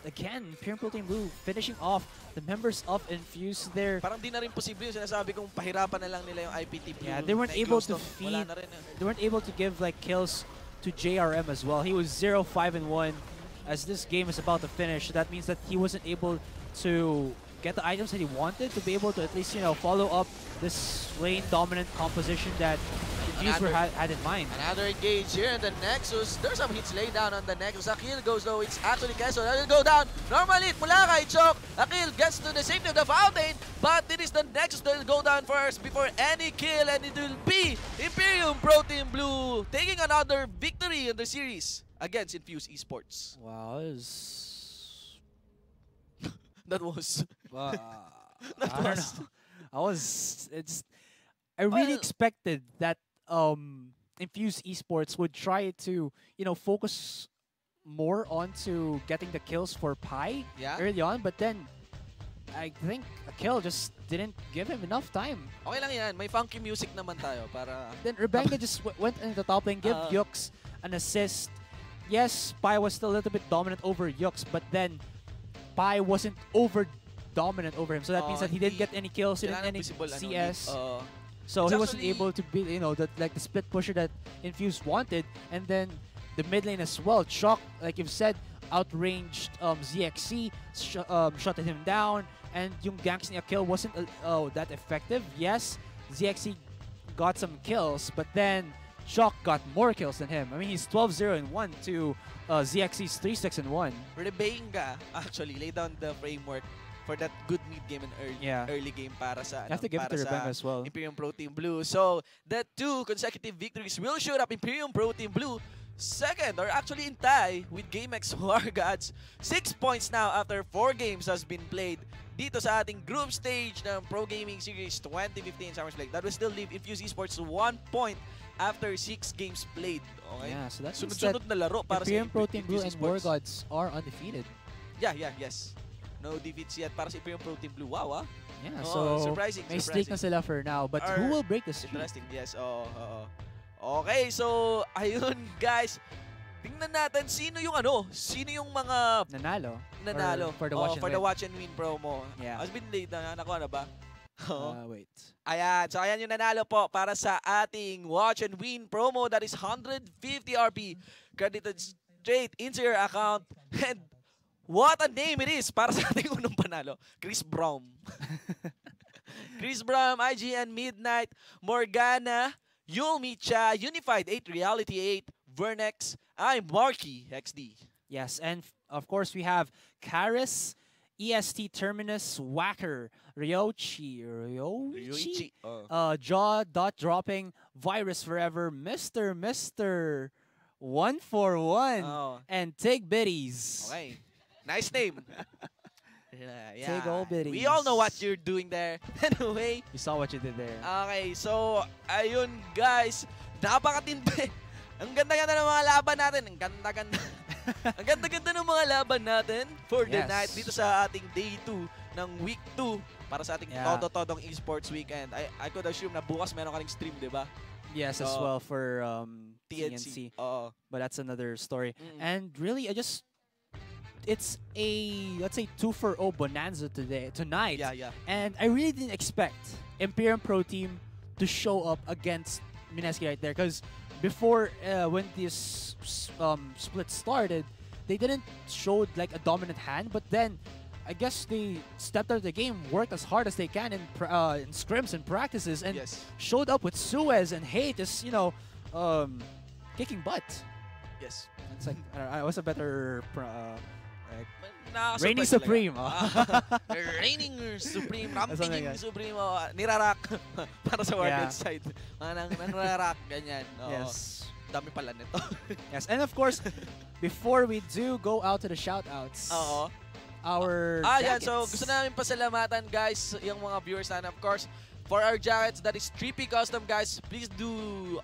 again, Imperium Pro Team Blue finishing off the members of Infuse there. Parang di na rin posible yung sinasabi kong pahirapan na lang nila yung IPTB. Yeah, they weren't able to feed, they weren't able to give like kills to JRM as well. He was 0-5-1 as this game is about to finish. That means that he wasn't able to get the items that he wanted to be able to at least, follow up this lane dominant composition that Infuse had in mind. Another engage here in the Nexus. There's some hits laid down on the Nexus. Akil goes though. It's actually Keso. That will go down. Normally, mula kay Chok. Akil gets to the safety of the fountain. But it is the Nexus that will go down first before any kill. And it will be Imperium Pro Team Blue taking another victory in the series against Infuse Esports. Wow, that was... I really expected that Infuse Esports would try to, focus more onto getting the kills for Pai early on, but then I think Akil just didn't give him enough time. Okay lang yan. May funky music naman tayo para... Then Rebenga just went into the top lane, give Yux an assist. Yes, Pai was still a little bit dominant over Yux, but then Pai wasn't dominant over him. So that means that he didn't get any kills, he didn't get any CS. So he wasn't able to be, the split pusher that Infuse wanted. And then the mid lane as well. Shock, like you've said, outranged ZXC, shut him down. And yung ganks ni Akil wasn't that effective. Yes, ZXC got some kills, but then Shock got more kills than him. I mean, he's 12-0-1 to ZXC's 3-6-1. Rebenga actually laid down the framework for that good mid game and early game para sa have to give it to Rebenga as well. Imperium Pro Team Blue. So the 2 consecutive victories will shoot up Imperium Pro Team Blue second, or actually in tie with GameX War Gods. 6 points now after 4 games has been played. dito sa ating group stage ng Pro Gaming Series 2015 Summers League. That will still leave Infuse Esports 1 point after 6 games played. Okay? Yeah, so that's sunod-sunod na laro para sa Pro Team Blue and War Esports. Gods are undefeated. Yes. No defeats yet para sa Imperium Pro Team Blue. Wow, Yeah, so surprising. may streak na sila for now. But who will break the streak? Interesting, yes. Okay, so ayun guys. Tingnan natin sino yung mga Nanalo. for the watch and win promo. Yeah. Has been late na nakuha na ba? Wait. Ayan, so ayan yung nanalo po para sa ating watch and win promo. That is 150 RP credited straight into your account. And what a name it is para sa ating unang panalo. Chris Brown. Chris Brown, IGN Midnight, Morgana, Yulmi Cha, Unified 8, Reality 8, Vernex, I'm Marky XD. Yes, and of course we have Karis, EST Terminus, Whacker, Ryoichi, Jaw, Dot Dropping, Virus Forever, Mr. 141, and Tig Biddies. Okay. Nice name. Yeah. Tig all biddies. We all know what you're doing there. Anyway. You saw what you did there. Okay, so, ayun guys. Napakatindi. Ang ganda-ganda ng mga laban natin. Ang ganda-ganda. Ang ganda-ganda ng mga laban natin for the night dito sa ating day 2 ng week 2 para sa ating todo-todong esports weekend. I could assume na bukas meron ka ring stream, di ba? Yes, as well for TNC. But that's another story. And really, it's a, let's say, 2-for-0 bonanza tonight. Yeah. And I really didn't expect Imperium Pro Team to show up against Mineski right there, because before when this split started, they didn't show like a dominant hand, but then I guess they stepped out of the game, worked as hard as they can in scrims and practices, and showed up with Suez and Hate just, kicking butt. Yes. It's like, I was a better Reigning Supreme. Reigning Supreme. Rampaging Supreme. Nirarak para sa Warden side. Nirarak, ganyan. Yes. Dami pala nito. Yes, and of course, before we do go out to the shoutouts, our jackets. So gusto namin pasalamatan guys, yung mga viewers natin, of course, for our jackets. That is 3P Custom, guys. Please do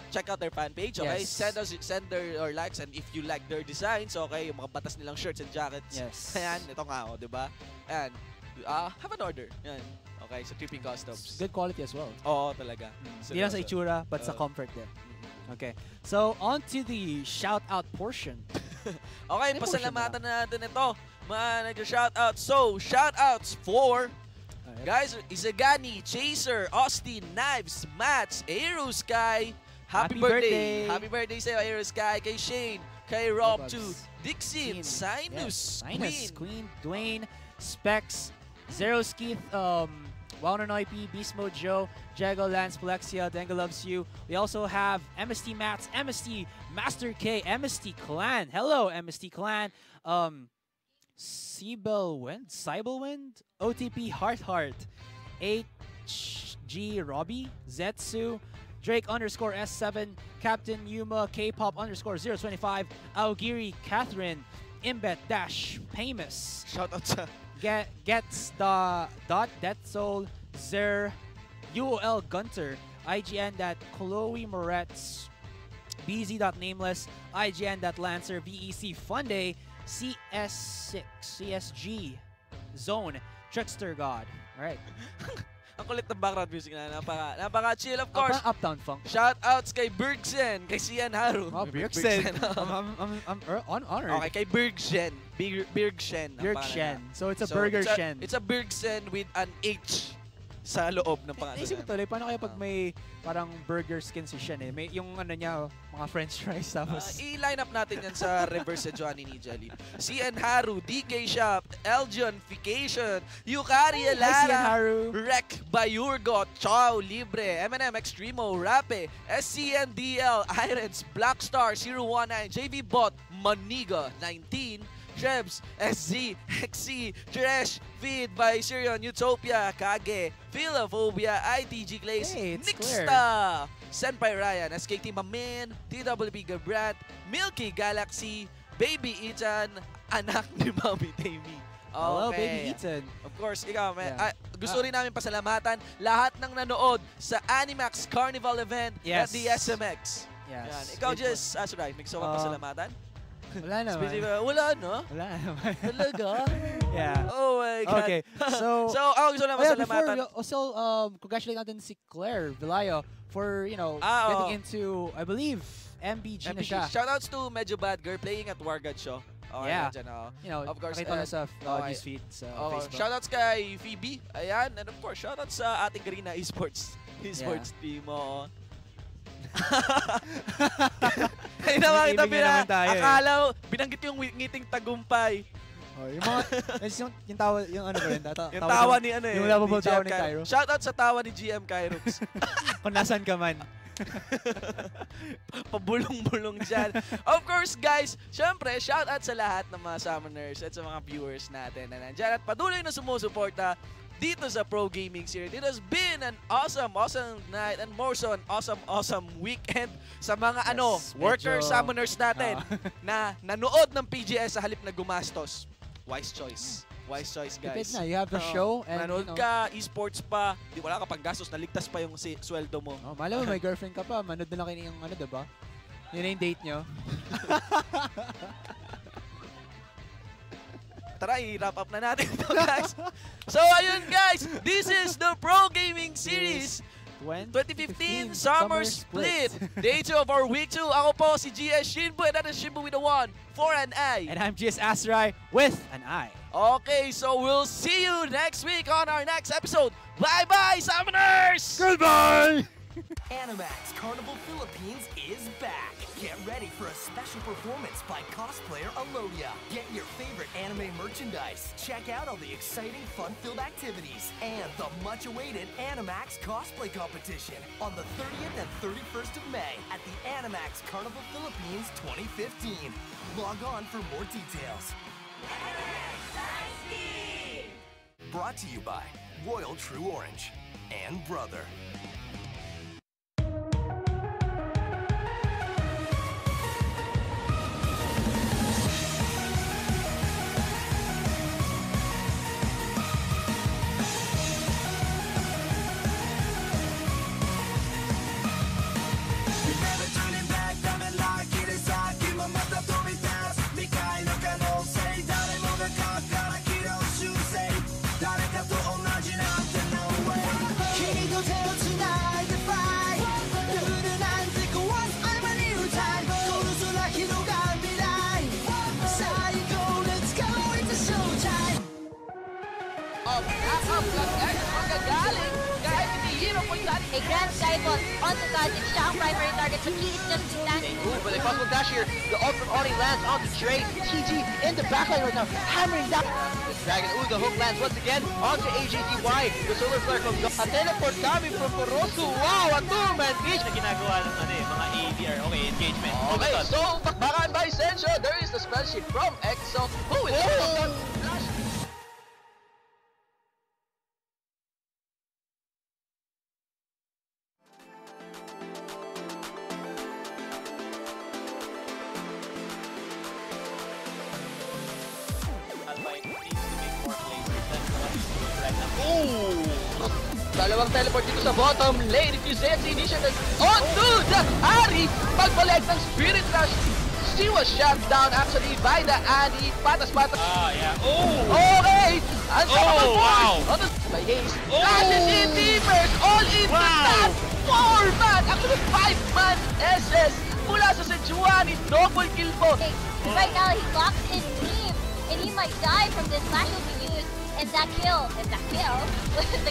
check out their fan page, okay? Send their likes, and if you like their designs, okay, yung mga batas nilang shirts and jackets. Yes. Ayan, ito nga, di ba? And have an order. Yan. Okay, so 3P Customs. Good quality as well. Oo, talaga. Hindi lang sa itsura, but sa comfort din. Okay. So, on to the shout-out portion. Okay, pasalamatan na natin ito. Mga nag-shoutout. So, shoutouts for guys, Isagani, Chaser, Austin, Knives, Mats, Aerosky. Happy birthday! Happy birthday sa'yo, Aerosky. Kay Shane, kay Rob2, Dixie, Sinus, Queen, Dwayne, Specs, Zero Skeeth, Wownonoy P, Beast Mode Joe, Jago, Lance, Plexia, Denga Loves You. We also have MST Mats, MST Master K, MST Clan. Hello, MST Clan. Cybelwind, OTP Heart, HG Robbie, Zetsu, Drake _S7, Captain Yuma, K-pop _025, Aogiri Catherine, Imbet Pamus. Shoutout sa Gets the Death Soul, Zer, UOL Gunter, IGN Chloe Moretz, BZ.Nameless, IGN Lancer, VEC Funday, CS6, CSG, Zone, Trickster God. Alright. Ang kulit ng background music na. Napaka-chill, of course. Uptown funk. Shoutouts kay Bergsen, kay Sian Haru. Oh, Bergsen. I'm honored. Okay, kay Bergsen. Bergsen. So it's a Burger Shen. It's a Bergsen with an H sa loob ng pangalan. Naisip ko tuloy, paano kaya pag may parang burger skin si Shen May yung niya, mga french fries tapos. I-line up natin yan sa reverse sa Johnny ni Jelly. CN Haru, DK Shop, Elgionification, Yukari Elara, Rec Bayurgot, Chow Libre, M&M Extremo, Rape, SCNDL, Irons, Blackstar 019, JV Bot, Maniga 19, Trebs, SZ, XC, Trash, Feed by Sirion, Utopia, Kage, Philophobia, ITG Glaze, Nixta, Senpai Ryan, SKT Mamin, TWP Gabrant, Milky Galaxy, Baby Ichan, anak ni Mami Tammy. Hello, baby Ethan. Of course, ikaw, Yeah. gusto rin namin pasalamatan lahat ng nanood sa Animax Carnival event at the SMX. Yes. Yan. Ikaw, Jess, Asuray, may gusto kang pasalamatan? Wala naman. Wala, no? Wala naman. Talaga? Yeah. Oh my God. Okay, so ako gusto lang pasalamatan. before, also, congratulate natin si Claire Vilayo for, getting into, I believe, MBG na siya. Shoutouts to Medyo Bad Girl playing at Wargad Show. Yeah. Dyan, of course. Nakita na sa newsfeed sa Facebook. Shoutouts kay Phoebe. Ayan. And of course, shoutouts sa ating Garena esports team. Ay naman kita akala binanggit yung ngiting tagumpay. Yung mga yung tawa yung ano ba rin? Yung tawa ni ano yung lovable tawa ni Cairo. Shoutout sa tawa ni GM Kairox. Kung nasan ka man. Pabulong-bulong dyan. Of course, guys, syempre, shoutout sa lahat ng mga summoners at sa mga viewers natin na nandyan at patuloy na sumusuporta dito sa Pro Gaming Series. It has been an awesome night and more so an awesome weekend sa mga worker summoners natin na nanood ng PGS sa halip na gumastos. Wise choice. Wise choice, guys. Tipid na. You have the show. And, nanood ka, esports pa, di wala ka pang gastos, naligtas pa yung sweldo mo. Malam mo, may girlfriend ka pa. Manood na lang kayo yung diba? Yun na yung date nyo. Tara, i-wrap up na natin ito, guys. So, ayun, guys. This is the Pro Gaming Series 2015 Summer Split. Day 2 of our Week 2. Ako po si GS Shinbu, and that is Shinbu with a 1 for an I. And I'm GS Asuray with an I. Okay, so we'll see you next week on our next episode. Bye-bye, Summoners! Goodbye! Animax Carnival Philippines is back. Get ready for a special performance by cosplayer Alodia. Get your favorite anime merchandise. Check out all the exciting, fun-filled activities and the much-awaited Animax cosplay competition on the 30th and 31st of May at the Animax Carnival Philippines 2015. Log on for more details. Brought to you by Royal True Orange and Brother. A grand skyfall onto Kazin. Siya ang primary target, but he is just standing. Ooh, but a possible dash here. The ult from Oni lands onto Trey. TG in the backline right now, hammering down. The Dragon, the hook lands once again onto AJTY. The solar flare comes up. A teleport coming from Porosu. Wow, a two-man beach na ginagawa ng mga ADR. Okay, engagement. Okay, so baka by Senso, there is the spell sheet from EXO who will flash. Dalawang teleport dito sa bottom lane. If you say initiated onto the Ari. Pagbalik ng Spirit Rush. She was shut down actually by the Annie. Patas-patas. Yeah. Oh! Okay! Unstoppable wow! Onto by Ace. Crashes in Deepers. All in the top. 4-man. Actually 5-man SS. Mula sa Sejuani. Double kill po. Okay, right now he locks in team, and he might die from this flash will be used. And the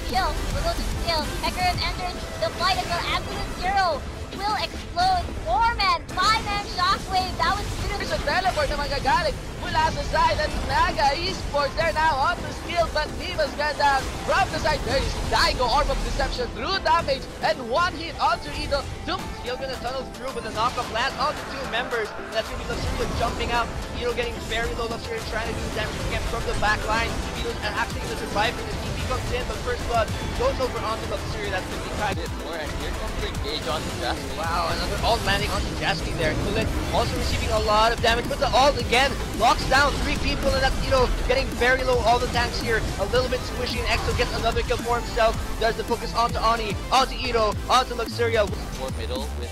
kill will go to steal. Hecarim enters the fight until Absolute Zero will explode. 4-man, 5-man shockwave. That was beautiful. There's a teleport na magagaling mula sa side at Naga Esports. They're now on the skill, but Diva's gone down from the side. There is Daigo, Orb of Deception through damage, and one hit onto Ido. Doom still gonna tunnel through with a knockup last onto two members. That's gonna be Luxuria jumping out. Ido getting very low. Luxuria trying to do damage again from the back line. Ido's actually gonna survive from the TP comes in, but first blood goes over onto Luxury. That's 55 hit more, and here comes the engage onto Jasky. Wow, another ult landing onto Jasky there. Kulik also receiving a lot of damage, but the ult again locks down 3 people, and that's Ito getting very low. All the tanks here a little bit squishy, and Exo gets another kill for himself. Does the focus onto Ani, onto Ito, onto Luxuria. More middle with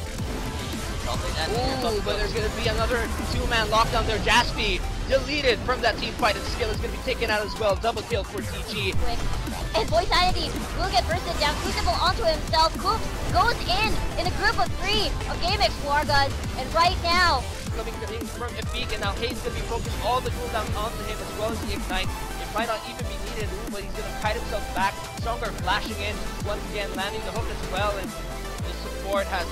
but there's going to be another 2-man lockdown there. Jaspi deleted from that team fight, and Skill is going to be taken out as well. Double kill for TG. And Boy Sanity will get bursted down. Crucible onto himself. Coops goes in a group of 3 of GameX Wargas. And right now, coming from Epic, and now Hayes going to be focused all the cooldowns onto him as well as the Ignite. It might not even be needed, but he's going to kite himself back. Stronger flashing in, once again landing the hook as well, and the support has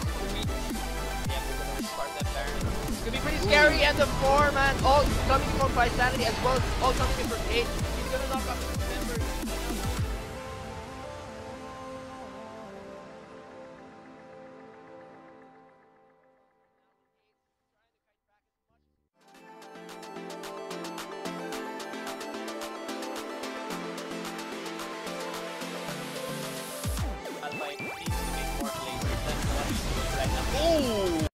it's gonna be pretty scary, and the 4-man all coming from Vitality as well as all coming in from 8. He's gonna knock off the member. Alpine needs to make more plays. That's what he's doing right now. Oh!